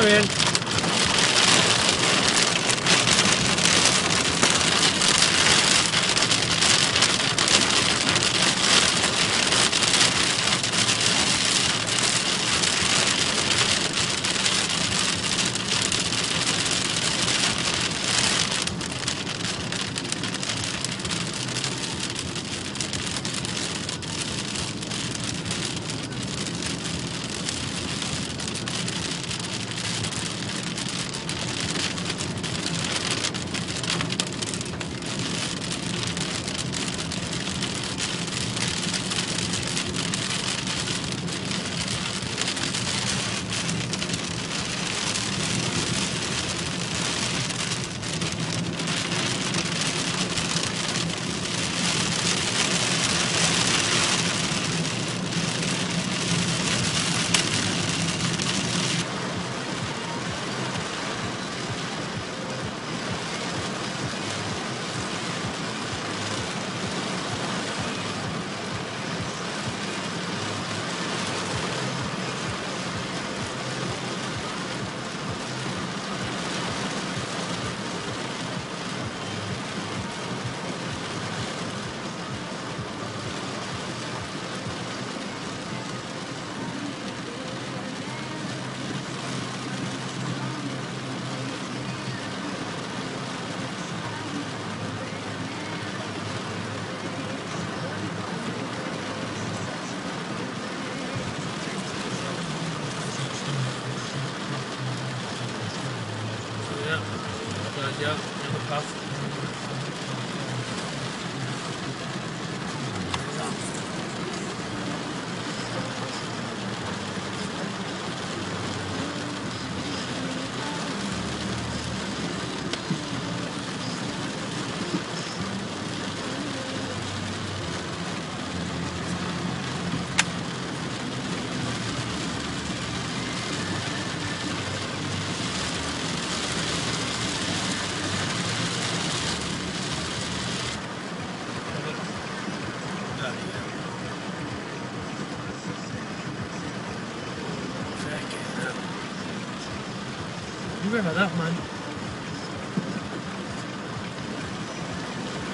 train. Yeah, in the past. You remember that, man?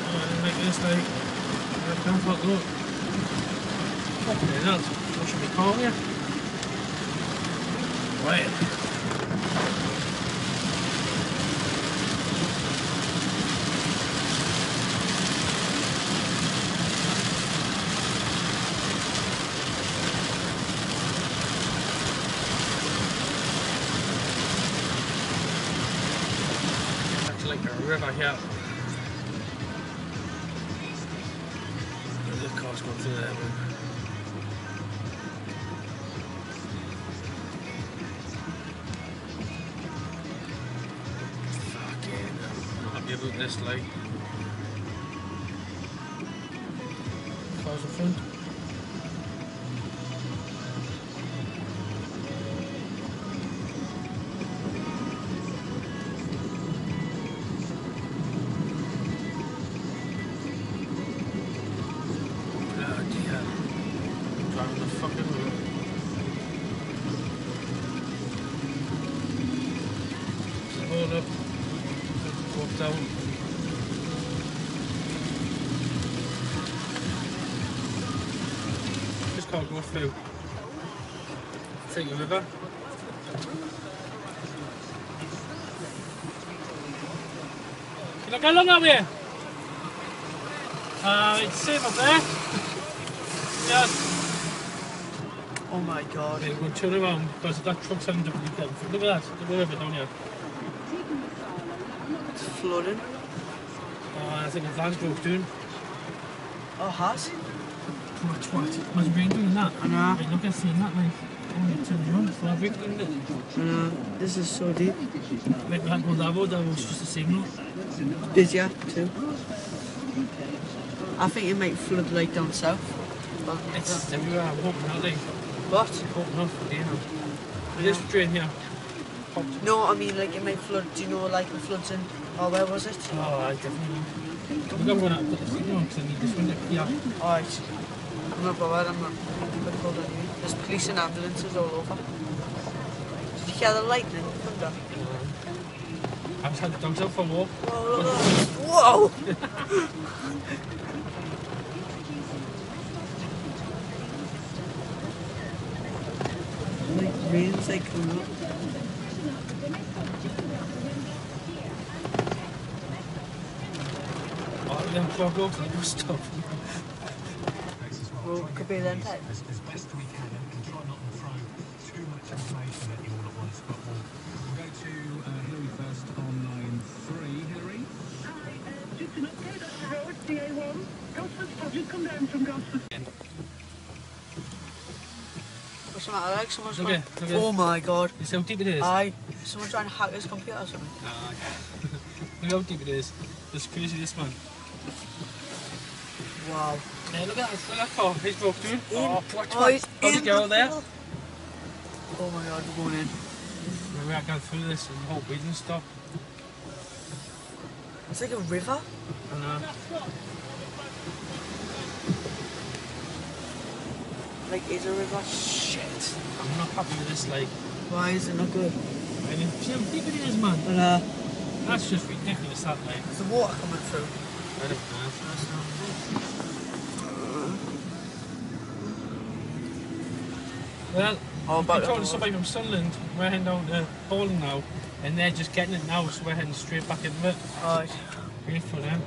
Oh, I didn't make this like don't fuck up. Fucking hell, what should we call you? Right. Like a river here. There's a car's going through there, man. Fucking hell. I'm happy about this, like. Cars in front. Driving the fucking road. So hold up. Walk down. Just can't go through. Take the river. Can I go along up here? It's safe up there. Yes. Oh my god. Okay, we'll turn around because that truck's having difficulty. Look at that, the river down here. It's flooding. I think the van's broke down. Oh, has? What? Was rain doing that? I know. Right, look at seeing that, like. Oh, it's turning around. Fabric, isn't it? I know. This is so deep. Like, we had to go that road's just a signal. Busier too. I think it might flood like down south. But It's everywhere, I'm hoping not, like. what? Hoping not for you know. This drain here. Popped. No, I mean like it might flood. Do you know like it floods in? Oh, where was it? Oh, I definitely know. Look, I'm going to put the signal on because I need this window. Yeah. Alright. I'm not bothered. I'm not cold anyway. There's police and ambulances all over. Did you you hear the lightning? Thunder. I just had the dogs out for a walk. Whoa, look at that. Whoa! Like, rain's like coming up. Oh, them clogged up and you stop. Well, could be then, Ted. As best we can and try not to throw too much information at you all at once. But we'll go to Hillary first on line 3. Hillary? Hi, just an update on the road, DA1. Gosford's probably come down from Gosford. What's the matter, like someone's Look trying... at- look at- Oh my god. You see how deep it is? Aye. Someone's trying to hack his computer or something. Look how deep it is. It's crazy, this man. Wow. Yeah, look at that. Look at that car. He's broke through. Oh, watch Oh, he's How's the in girl there? Oh my god, we're going in. Maybe I can through this and the whole building stop. It's like a river. I know. Like, is a river. Shit. I'm not happy with this, like. Why is it not good? I mean, see how deep it is, man. And That's just ridiculous, that, like. there's the water coming through. I don't know. That's not. Well, Oh, back we told on us the somebody from Sunderland, we're heading down to Bowling now, and they're just getting it now, so we're heading straight back into it. Alright. Great for them.